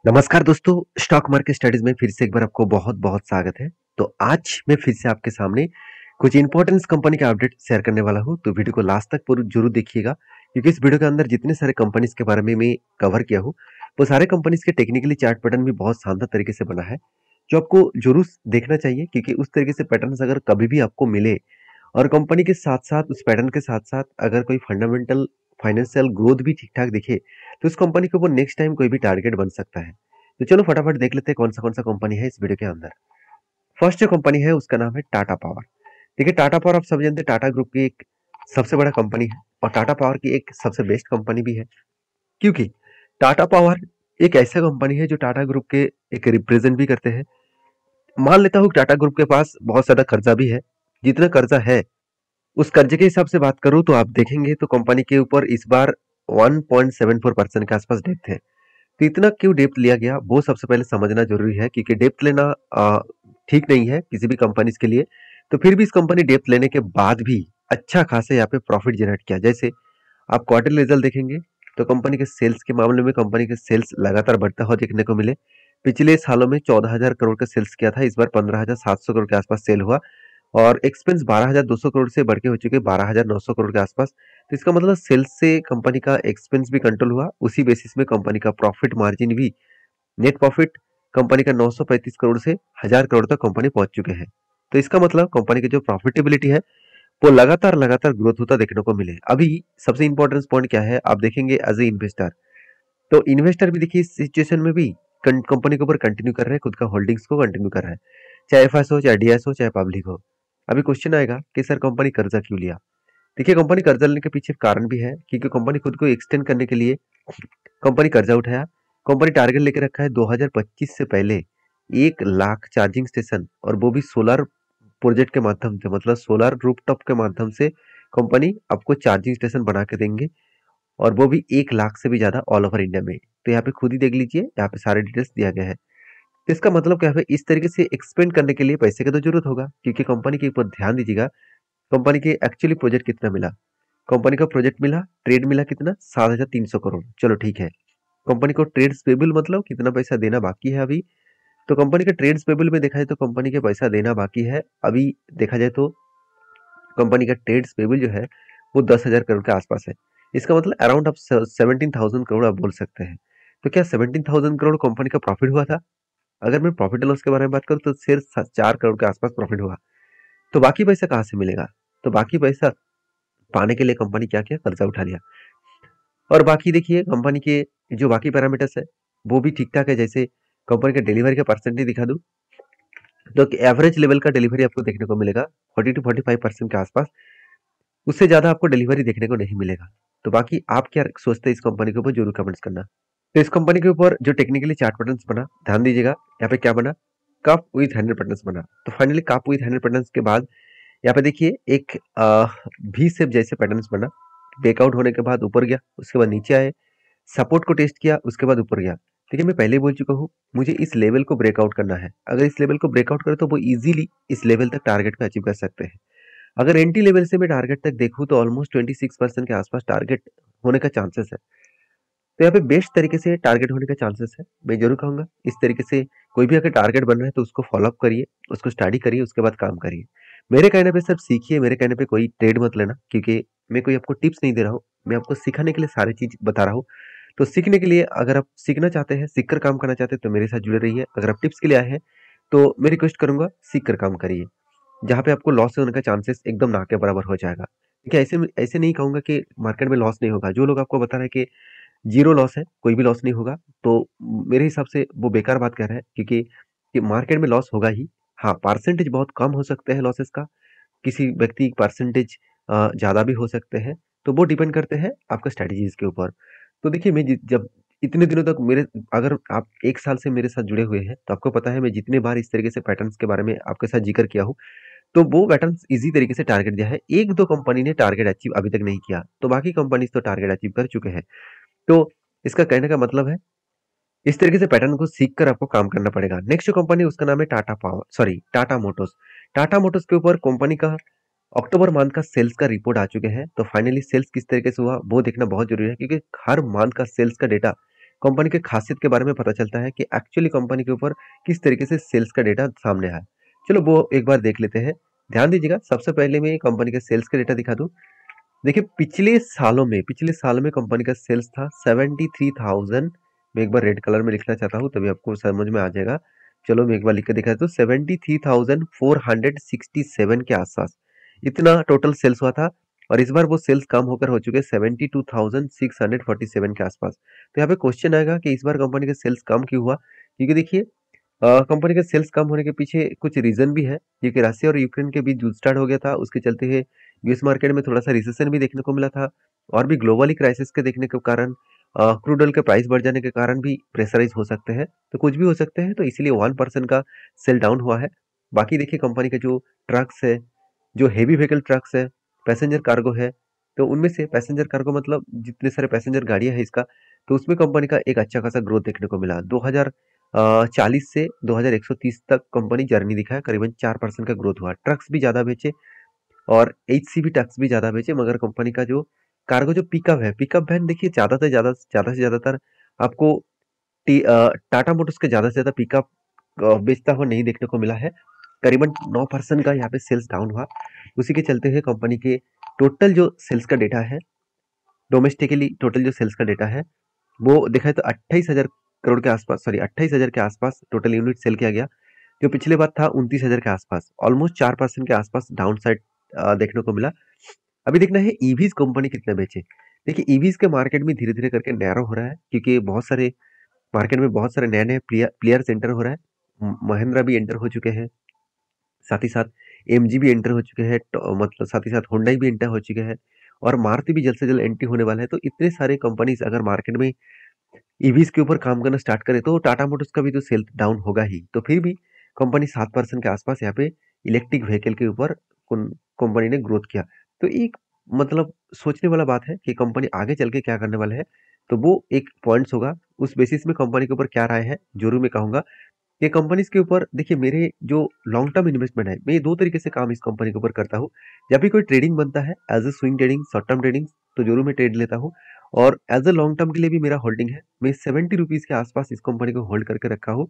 नमस्कार दोस्तों, stock market studies में फिर से एक बार आपको बहुत बहुत स्वागत है। तो आज मैं फिर से आपके सामने कुछ इंपॉर्टेंस कंपनी का अपडेट शेयर करने वाला हूं। तो वीडियो को लास्ट तक पूरा जरूर देखिएगा, क्योंकि इस वीडियो के अंदर जितने सारे कंपनीज के बारे में मैं कवर किया हूं, वो सारे कंपनीज के टेक्निकली चार्ट पैटर्न भी बहुत शानदार तरीके से बना है, जो आपको जरूर देखना चाहिए। क्योंकि उस तरीके से पैटर्न अगर कभी भी आपको मिले और कंपनी के साथ साथ उस पैटर्न के साथ साथ अगर कोई फंडामेंटल फाइनेंशियल ग्रोथ भी ठीक ठाक दिखे, तो उस कंपनी के ऊपर नेक्स्ट टाइम कोई भी टारगेट बन सकता है। तो चलो फटाफट देख लेते हैं कौन सा कंपनी है इस वीडियो के अंदर। फर्स्ट जो कंपनी है उसका नाम है टाटा पावर। देखिए, टाटा पावर आप सब जानते हैं, टाटा ग्रुप की एक सबसे बड़ा कंपनी है और टाटा पावर की एक सबसे बेस्ट कंपनी भी है। क्योंकि टाटा पावर एक ऐसा कंपनी है जो टाटा ग्रुप के एक रिप्रेजेंट भी करते हैं। मान लेता हूँ टाटा ग्रुप के पास बहुत ज्यादा कर्जा भी है। जितना कर्जा है उस कर्जे के हिसाब से बात करूं तो आप देखेंगे तो कंपनी के ऊपर इस बार 1.74% के आसपास डेप्थ है। तो इतना क्यों डेप्थ लिया गया वो सबसे पहले समझना जरूरी है, क्योंकि डेप्थ लेना ठीक नहीं है किसी भी कंपनीज के लिए। तो फिर भी इस कंपनी डेप्थ लेने के बाद भी अच्छा खासा यहाँ पे प्रॉफिट जनरेट किया। जैसे आप क्वार्टर रिजल्ट देखेंगे तो कंपनी के सेल्स के मामले में कंपनी के सेल्स लगातार बढ़ता हुआ देखने को मिले। पिछले सालों में 14,000 करोड़ का सेल्स किया था, इस बार 15,700 करोड़ के आसपास सेल हुआ। और एक्सपेंस 12,200 करोड़ से बढ़ के हो चुके 12,900 करोड़ के आसपास। तो इसका मतलब सेल्स से कंपनी का एक्सपेंस भी कंट्रोल हुआ, उसी बेसिस में कंपनी का प्रॉफिट मार्जिन भी, नेट प्रॉफिट कंपनी का 935 करोड़ से 1,000 करोड़ तक कंपनी पहुंच चुके हैं। तो इसका मतलब कंपनी की जो प्रॉफिटेबिलिटी है वो लगातार लगातार ग्रोथ होता देखने को मिले। अभी सबसे इंपॉर्टेंट पॉइंट क्या है आप देखेंगे एज ए इन्वेस्टर, तो इन्वेस्टर भी देखिए इस सिचुएशन में भी कंपनी के ऊपर कंटिन्यू कर रहे हैं, खुद का होल्डिंग्स को कंटिन्यू कर रहा है, चाहे एफएस हो, चाहे डीएस हो, चाहे पब्लिक हो। अभी क्वेश्चन आएगा कि सर कंपनी कर्जा क्यों लिया। देखिए, कंपनी कर्जा लेने के पीछे कारण भी है, क्योंकि कंपनी खुद को एक्सटेंड करने के लिए कंपनी कर्जा उठाया। कंपनी टारगेट लेके रखा है 2025 से पहले 1 लाख चार्जिंग स्टेशन, और वो भी सोलर प्रोजेक्ट के माध्यम से, मतलब सोलर रूफटॉप के माध्यम से कंपनी आपको चार्जिंग स्टेशन बना के देंगे, और वो भी 1 लाख से भी ज्यादा ऑल ओवर इंडिया में। तो यहाँ पे खुद ही देख लीजिए, यहाँ पे सारे डिटेल्स दिया गया है। तो इसका मतलब क्या है, इस तरीके से एक्सपेंड करने के लिए पैसे की तो जरूरत होगा, क्योंकि कंपनी के ऊपर ध्यान दीजिएगा। कंपनी के एक्चुअली प्रोजेक्ट कितना मिला, कंपनी का प्रोजेक्ट मिला, ट्रेड मिला कितना, 7,300 करोड़। चलो ठीक है, कंपनी को ट्रेड्स पेबल मतलब कितना पैसा देना बाकी है अभी। तो कंपनी के ट्रेड्स पेबल में देखा जाए तो कंपनी के पैसा देना बाकी है अभी। देखा जाए तो कंपनी का ट्रेड्स पेबल जो है वो 10,000 करोड़ के आसपास है। इसका मतलब अराउंड आप 17,000 करोड़ आप बोल सकते हैं। तो क्या 17,000 करोड़ कंपनी का प्रॉफिट हुआ था? अगर मैं प्रॉफिट एंड लॉस के बारे में बात करूं तो सिर्फ 4 करोड़ के आसपास प्रॉफिट हुआ। तो बाकी पैसा कहाँ से मिलेगा? तो बाकी पैसा पाने के लिए कंपनी क्या किया, कर्जा उठा लिया। और बाकी देखिए कंपनी के जो बाकी पैरामीटर्स है वो भी ठीक ठाक है। जैसे कंपनी के डिलीवरी का परसेंटेज दिखा दूं तो एवरेज लेवल का डिलीवरी आपको देखने को मिलेगा 40 to 45% के आसपास। उससे ज्यादा आपको डिलीवरी देखने को नहीं मिलेगा। तो बाकी आप क्या सोचते हैं इस कंपनी के ऊपर, जरूर कमेंट्स करना। तो इस कंपनी के ऊपर जो टेक्निकली चार्ट पैटर्न्स बना, ध्यान दीजिएगा यहाँ पे क्या बना, कप विथ 100 पैटर्न्स बना। तो फाइनली कप विथ 100 पैटर्न्स के बाद यहाँ पे देखिए एक भी शेप जैसे पैटर्न्स बना। ब्रेकआउट होने के बाद ऊपर गया, उसके बाद नीचे आए, सपोर्ट को टेस्ट किया, उसके बाद ऊपर गया। देखिए, मैं पहले ही बोल चुका हूँ, मुझे इस लेवल को ब्रेकआउट करना है। अगर इस लेवल को ब्रेकआउट करे तो वो इजीली इस लेवल तक टारगेट को अचीव कर सकते हैं। अगर एंटी लेवल से मैं टारगेट तक देखूं तो ऑलमोस्ट 26% के आसपास टारगेट होने का चांसेस है। तो यहाँ पे बेस्ट तरीके से टारगेट होने का चांसेस है। मैं जरूर कहूंगा इस तरीके से कोई भी अगर टारगेट बन रहा है तो उसको फॉलोअप करिए, उसको स्टडी करिए, उसके बाद काम करिए। मेरे कहने पे सब सीखिए, मेरे कहने पे कोई ट्रेड मत लेना, क्योंकि मैं कोई आपको टिप्स नहीं दे रहा हूँ, मैं आपको सिखाने के लिए सारी चीज बता रहा हूँ। तो सीखने के लिए, अगर आप सीखना चाहते हैं, सीख कर काम करना चाहते हैं तो मेरे साथ जुड़े रहिए। अगर आप टिप्स के लिए आए हैं तो मैं रिक्वेस्ट करूंगा सीख कर काम करिए, जहाँ पे आपको लॉस होने का चांसेस एकदम ना के बराबर हो जाएगा। देखिए, ऐसे ऐसे नहीं कहूंगा कि मार्केट में लॉस नहीं होगा। जो लोग आपको बता रहे हैं कि जीरो लॉस है, कोई भी लॉस नहीं होगा, तो मेरे हिसाब से वो बेकार बात कह रहा है, क्योंकि कि मार्केट में लॉस होगा ही। हाँ, परसेंटेज बहुत कम हो सकते हैं लॉसेस का, किसी व्यक्ति परसेंटेज ज़्यादा भी हो सकते हैं। तो वो डिपेंड करते हैं आपका स्ट्रैटेजीज के ऊपर। तो देखिए, मैं जब इतने दिनों तक मेरे, अगर आप 1 साल से मेरे साथ जुड़े हुए हैं तो आपको पता है मैं जितने बार इस तरीके से पैटर्न्स के बारे में आपके साथ जिक्र किया हूँ, तो वो पैटर्न्स इजी तरीके से टारगेट दिया है। एक दो कंपनी ने टारगेट अचीव अभी तक नहीं किया, तो बाकी कंपनीज तो टारगेट अचीव कर चुके हैं। तो इसका कहने का मतलब है इस तरीके से पैटर्न को सीख कर आपको काम करना पड़ेगा। नेक्स्ट जो कंपनी उसका नाम है Tata power, sorry Tata Motors. Tata Motors के ऊपर कंपनी का अक्टूबर मंथ का सेल्स का रिपोर्ट आ चुके हैं। तो फाइनली सेल्स किस तरीके से हुआ वो देखना बहुत जरूरी है, क्योंकि हर मंथ का सेल्स का डेटा कंपनी के खासियत के बारे में पता चलता है कि एक्चुअली कंपनी के ऊपर किस तरीके से सेल्स का डेटा सामने आया। चलो वो एक बार देख लेते हैं। ध्यान दीजिएगा, सबसे पहले मैं कंपनी के सेल्स का डेटा दिखा दूं। देखिए पिछले साल में कंपनी का सेल्स था 73,000। मैं एक बार रेड कलर में लिखना चाहता हूँ तभी आपको समझ में आ जाएगा। चलो मैं एक बार लिख के दिखा दूं, 73,467 के आसपास इतना टोटल सेल्स हुआ था। और इस बार वो सेल्स कम होकर हो चुके 72,647 के आसपास। तो यहाँ पे क्वेश्चन आएगा कि इस बार कंपनी का सेल्स कम क्यों हुआ। क्योंकि देखिए कंपनी का सेल्स कम होने के पीछे कुछ रीजन भी है, क्योंकि रशिया और यूक्रेन के बीच युद्ध स्टार्ट हो गया था। उसके चलते हुए यूएस मार्केट में थोड़ा सा रिसेशन भी देखने को मिला था, और भी ग्लोबली क्राइसिस के देखने के कारण क्रूड ऑयल के प्राइस बढ़ जाने के कारण भी प्रेशराइज हो सकते हैं। तो कुछ भी हो सकते हैं, तो इसीलिए 1% का सेल डाउन हुआ है। बाकी देखिए कंपनी के जो ट्रक्स है, जो हेवी व्हीकल ट्रक्स है, पैसेंजर कार्गो है, तो उनमें से पैसेंजर कार्गो मतलब जितने सारे पैसेंजर गाड़ियां हैं इसका, तो उसमें कंपनी का एक अच्छा खासा ग्रोथ देखने को मिला। 2040 से 2130 तक कंपनी जर्नी दिखा है, करीबन 4% का ग्रोथ हुआ। ट्रक्स भी ज्यादा बेचे और एचसीवी ट्रक्स भी ज्यादा बेचे, मगर कंपनी का जो कार्गो जो पिकअप है, पिकअप वैन देखिए ज्यादातर आपको टाटा मोटर्स के ज्यादा से ज्यादा पिकअप बेचता हुआ नहीं देखने को मिला है। करीबन 9% का यहाँ पे सेल्स डाउन हुआ। उसी के चलते हुए कंपनी के टोटल जो सेल्स का डेटा है, डोमेस्टिकली टोटल जो सेल्स का डेटा है, वो देखा है तो 28,000 करोड़ के आसपास, सॉरी 28,000 के आसपास टोटल यूनिट सेल किया गया। जो पिछले बार था 29,000 के आसपास, ऑलमोस्ट 4% के आसपास डाउन साइड देखने को मिला। अभी देखना है ईवीज कंपनी कितना बेचे। देखिए ईवीज के मार्केट में धीरे धीरे करके नैरो हो रहा है, क्योंकि बहुत सारे मार्केट में बहुत सारे नए नए प्लेयर्स एंटर हो रहा है। महिंद्रा भी एंटर हो चुके हैं, साथ ही साथ एमजी भी एंटर हो चुके हैं, मतलब साथ ही साथ होंडा भी एंटर हो चुके हैं, और मारुति भी जल्द से जल्द एंट्री होने वाला है। तो इतने सारे कंपनीज अगर मार्केट में ईवीज के ऊपर काम करना स्टार्ट करे, तो टाटा मोटर्स का भी तो सेल डाउन होगा ही। तो फिर भी कंपनी 7% के आसपास यहाँ पे इलेक्ट्रिक व्हीकल के ऊपर कंपनी ने ग्रोथ किया। तो एक मतलब सोचने वाला बात है कि कंपनी आगे चल के क्या करने वाला है, तो वो एक पॉइंट्स होगा। उस बेसिस में कंपनी के ऊपर क्या राय है जरूर मैं कहूंगा। ये कंपनीज के ऊपर देखिए, मेरे जो लॉन्ग टर्म इन्वेस्टमेंट है, मैं ये दो तरीके से काम इस कंपनी के ऊपर करता हूँ। जब भी कोई ट्रेडिंग बनता है, as a swing trading, short term trading, तो जरूर मैं ट्रेड लेता हूँ। और एज ए लॉन्ग टर्म के लिए भी मेरा होल्डिंग है। मैं 70 रुपीज के आसपास इस कंपनी को होल्ड करके रखा हूँ,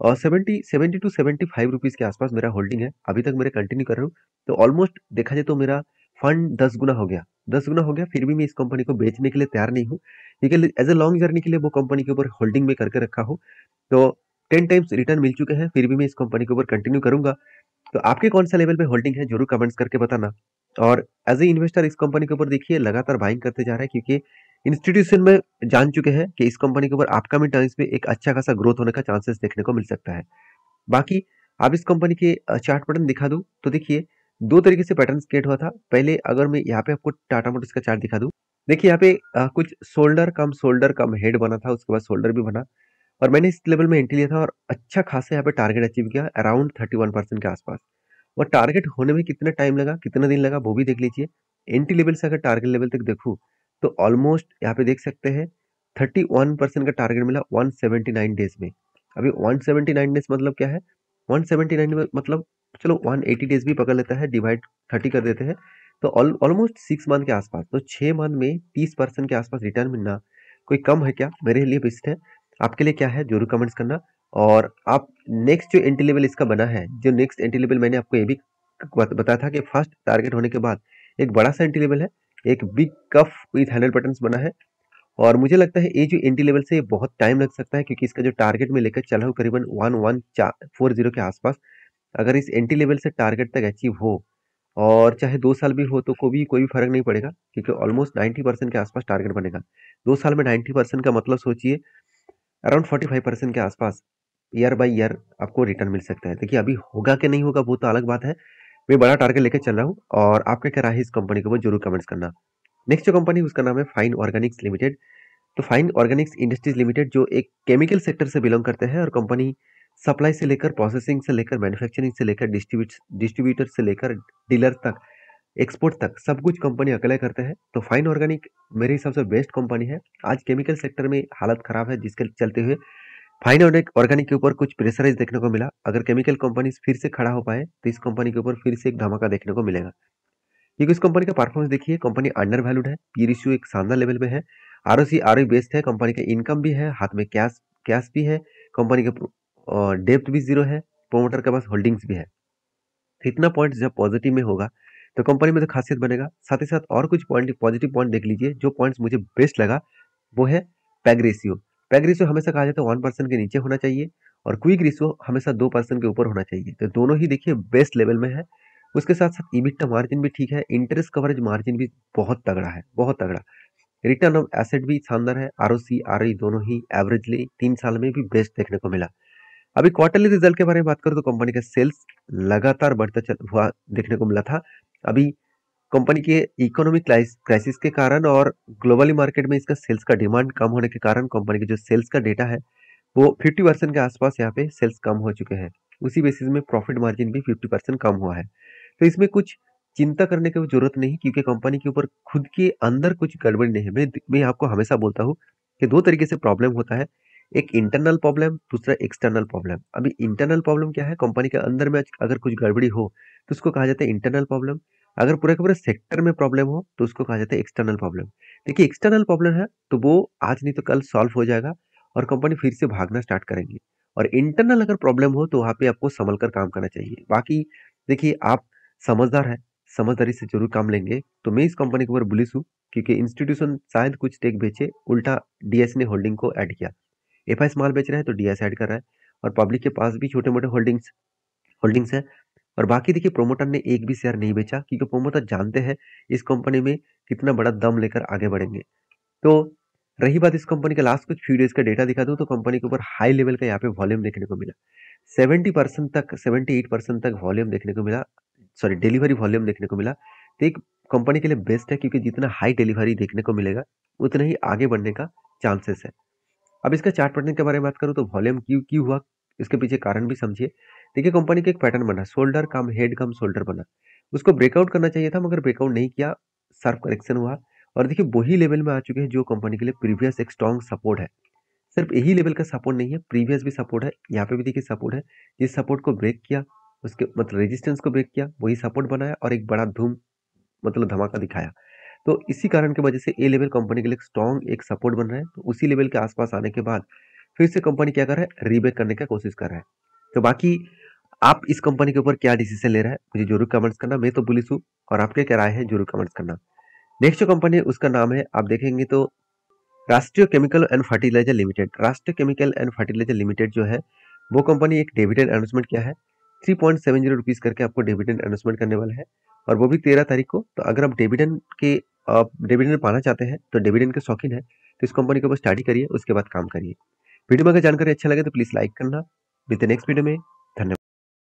और 70 टू 75 रुपीज के आसपास मेरा होल्डिंग है। अभी तक मेरे कंटिन्यू कर रहा हूँ। तो ऑलमोस्ट देखा जाए तो मेरा फंड 10 गुना हो गया, 10 गुना हो गया। फिर भी मैं इस कंपनी को बेचने के लिए तैयार नहीं हूँ, क्योंकि एज ए लॉन्ग जर्नी के लिए वो कंपनी के ऊपर होल्डिंग में करके रखा हूँ। तो 10 टाइम्स रिटर्न मिल चुके हैं, फिर भी मैं इस कंपनी के ऊपर कंटिन्यू करूंगा। तो आपके कौन सा लेवल पे होल्डिंग है जरूर कमेंट्स करके बताना। और एज ए इन्वेस्टर इस कंपनी के ऊपर देखिए लगातार बाइंग करते जा रहा है, क्योंकि इंस्टीट्यूशन में जान चुके हैं कि इस कंपनी के ऊपर अपकमिंग टाइम्स में एक अच्छा खासा ग्रोथ होने का चांसेस देखने को मिल सकता है। बाकी आप इस कंपनी के चार्ट पैटर्न दिखा दूं, तो देखिए दो तरीके से पैटर्न क्रिएट हुआ था। पहले अगर मैं यहाँ पे आपको टाटा मोटर्स का चार्ट दिखा दूं, देखिए यहाँ पे कुछ शोल्डर कम हेड बना था, उसके बाद शोल्डर भी बना, और मैंने इस लेवल में एंट्री लिया था, और अच्छा खासा यहाँ पे टारगेट अचीव किया अराउंड 31% के आसपास। और टारगेट होने में कितना टाइम लगा, कितना दिन लगा, वो भी देख लीजिए। एंट्री लेवल से अगर टारगेट लेवल तक देखूँ, तो ऑलमोस्ट यहाँ पे देख सकते हैं 31% का टारगेट मिला 179 डेज में। अभी 179 डेज मतलब क्या है, 179 में मतलब चलो 180 डेज भी पकड़ लेता है, डिवाइड 30 कर देते हैं, तो ऑलमोस्ट 6 मंथ के आसपास। तो 6 मंथ में 30% के आसपास रिटर्न मिलना कोई कम है क्या? मेरे लिए बेस्ट है। आपके लिए क्या है जरूर कमेंट्स करना। और आप नेक्स्ट जो एंट्री लेवल इसका बना है, जो नेक्स्ट एंट्री लेवल मैंने आपको ये भी बताया था कि फर्स्ट टारगेट होने के बाद एक बड़ा सा एंट्री लेवल है, एक big cup with handle patterns बना है। और मुझे लगता है ये जो एंट्री लेवल से बहुत टाइम लग सकता है, क्योंकि इसका जो टारगेट में लेकर चला हूँ करीबन 1140 के आसपास। अगर इस एंट्री लेवल से टारगेट तक अचीव हो, और चाहे 2 साल भी हो, तो कोई फर्क नहीं पड़ेगा, क्योंकि ऑलमोस्ट 90% के आसपास टारगेट बनेगा। 2 साल में 90% का मतलब सोचिए अराउंड 45% के आसपास ईयर बाय ईयर आपको रिटर्न मिल सकता है। देखिए अभी होगा कि नहीं होगा वो तो अलग बात है। मैं बड़ा टारगेट लेकर चल रहा हूँ, और आपका क्या राय है इस कंपनी के ऊपर जरूर कमेंट्स करना। नेक्स्ट जो कंपनी है उसका नाम है फाइन ऑर्गेनिक्स लिमिटेड। तो फाइन ऑर्गेनिक्स इंडस्ट्रीज लिमिटेड जो एक केमिकल सेक्टर से बिलोंग करते हैं, और कंपनी सप्लाई से लेकर प्रोसेसिंग से लेकर मैन्युफैक्चरिंग से लेकर डिस्ट्रीब्यूटर से लेकर डीलर तक, एक्सपोर्ट तक सब कुछ कंपनी अकेले करते हैं। तो फाइन ऑर्गेनिक मेरे हिसाब से बेस्ट कंपनी है। आज केमिकल सेक्टर में हालत खराब है, जिसके चलते हुए फाइन ऑर्गेनिक के ऊपर कुछ प्रेशराइज देखने को मिला। अगर केमिकल कंपनी फिर से खड़ा हो पाए, तो इस कंपनी के ऊपर फिर से एक धमाका देखने को मिलेगा, क्योंकि इस कंपनी का परफॉर्मेंस देखिए, कंपनी अंडर वैल्यूड है, पी रेशियो एक शानदार लेवल पे है। आरओसी आरओई बेस्ड है, कंपनी का इनकम भी है, हाथ में कैश कैश भी है, कंपनी का डेब्ट भी जीरो है, प्रोमोटर के पास होल्डिंग्स भी है। तो इतना पॉइंट जब पॉजिटिव में होगा तो कंपनी में तो खासियत बनेगा। साथ ही साथ और कुछ पॉइंट पॉजिटिव पॉइंट देख लीजिए। जो पॉइंट्स मुझे बेस्ट लगा वो है पैग रेशियो। पैग रेशियो हमेशा कहा जाता है 1% के नीचे होना चाहिए और क्विक रेशियो हमेशा 2% के ऊपर होना चाहिए। तो दोनों ही देखिए बेस्ट लेवल में है। उसके साथ साथ ईबिटा मार्जिन भी ठीक है, इंटरेस्ट कवरेज मार्जिन भी बहुत तगड़ा है, बहुत तगड़ा। रिटर्न ऑफ एसेट भी शानदार है, आरओसी आरओई दोनों ही एवरेजली 3 साल में भी बेस्ट देखने को मिला। अभी क्वार्टरली रिजल्ट के बारे में बात करूं तो कंपनी का सेल्स लगातार बढ़ता हुआ देखने को मिला था। अभी कंपनी के इकोनॉमिक क्राइसिस के कारण और ग्लोबली मार्केट में इसका सेल्स का डिमांड कम होने के कारण कंपनी के जो सेल्स का डेटा है वो 50% के आसपास यहाँ पे सेल्स कम हो चुके हैं। उसी बेसिस में प्रॉफिट मार्जिन भी 50% कम हुआ है। तो इसमें कुछ चिंता करने की जरूरत नहीं, क्योंकि कंपनी के ऊपर खुद के अंदर कुछ गड़बड़ नहीं है। मैं आपको हमेशा बोलता हूँ कि दो तरीके से प्रॉब्लम होता है, एक इंटरनल प्रॉब्लम, दूसरा एक्सटर्नल प्रॉब्लम। अभी इंटरनल प्रॉब्लम क्या है, कंपनी के अंदर में अगर कुछ गड़बड़ी हो तो उसको कहा जाता है इंटरनल प्रॉब्लम। अगर पूरे के पूरे सेक्टर में प्रॉब्लम हो तो उसको कहा जाता है एक्सटर्नल प्रॉब्लम। देखिए एक्सटर्नल प्रॉब्लम है तो वो आज नहीं तो कल सॉल्व हो जाएगा और कंपनी फिर से भागना स्टार्ट करेंगी। और इंटरनल अगर प्रॉब्लम हो तो वहां पे आपको संभल कर काम करना चाहिए। बाकी देखिए आप समझदार है, समझदारी से जरूर काम लेंगे। तो मैं इस कंपनी के ऊपर बुलिश हूँ, क्योंकि इंस्टीट्यूशन शायद कुछ टेक बेचे, उल्टा डीएस ने होल्डिंग को ऐड किया। एफआई माल बेच रहा है तो डीएस ऐड कर रहा है और पब्लिक के पास भी छोटे मोटे होल्डिंग्स होल्डिंग्स है। और बाकी देखिए प्रोमोटर ने एक भी शेयर नहीं बेचा, क्योंकि प्रोमोटर जानते हैं इस कंपनी में कितना बड़ा दम लेकर आगे बढ़ेंगे। तो रही बात इस कंपनी के लास्ट कुछ फ्यू डेज का डेटा दिखा दूं तो कंपनी के ऊपर हाई लेवल का यहाँ पे वॉल्यूम देखने को मिला। 70% तक 78% तक वॉल्यूम देखने को मिला, सॉरी डिलीवरी वॉल्यूम देखने को मिला। तो एक कंपनी के लिए बेस्ट है, क्योंकि जितना हाई डिलीवरी देखने को मिलेगा उतना ही आगे बढ़ने का चांसेस है। अब इसका चार्ट पैटर्न के बारे में बात करूं तो वॉल्यूम क्यों क्यों हुआ, इसके पीछे कारण भी समझिए। देखिए कंपनी का एक पैटर्न बना, शोल्डर कम हेड कम शोल्डर बना। उसको ब्रेकआउट करना चाहिए था मगर ब्रेकआउट नहीं किया, शार्प करेक्शन हुआ। और देखिए वही लेवल में आ चुके हैं जो कंपनी के लिए प्रीवियस एक स्ट्रॉन्ग सपोर्ट है। सिर्फ यही लेवल का सपोर्ट नहीं है, प्रीवियस भी सपोर्ट है, यहाँ पे भी देखिए सपोर्ट है। जिस सपोर्ट को ब्रेक किया, उसके मतलब रेजिस्टेंस को ब्रेक किया, वही सपोर्ट बनाया और एक बड़ा धूम मतलब धमाका दिखाया। तो इसी कारण की वजह से ए लेवल कंपनी के लिए स्ट्रॉन्ग एक सपोर्ट बन रहा है। तो उसी लेवल के आसपास आने के बाद फिर से कंपनी क्या कर रहा है, रीबैक करने का कोशिश कर रहा है। तो बाकी आप इस कंपनी के ऊपर क्या डिसीजन ले रहा है मुझे जरूर कमेंट्स करना। मैं तो बुलिश हूँ और आपके क्या राय है जरूर कमेंट्स करना। नेक्स्ट जो कंपनी है उसका नाम है, आप देखेंगे तो राष्ट्रीय केमिकल एंड फर्टिलाइजर लिमिटेड। राष्ट्रीय केमिकल एंड फर्टिलाइजर लिमिटेड जो है वो कंपनी एक डिविडेंड अनाउंसमेंट किया है। 3.70 रुपीज करके आपको डिविडेंड अनाउंसमेंट करने वाला है और वो भी 13 तारीख को। तो अगर आप डिविडेंड पाना चाहते हैं तो डिविडेंड के शौकीन है तो इस कंपनी के ऊपर स्टडी करिए, उसके बाद काम करिए। वीडियो में अगर जानकारी अच्छा लगे तो प्लीज लाइक करना। मिलते हैं नेक्स्ट वीडियो में।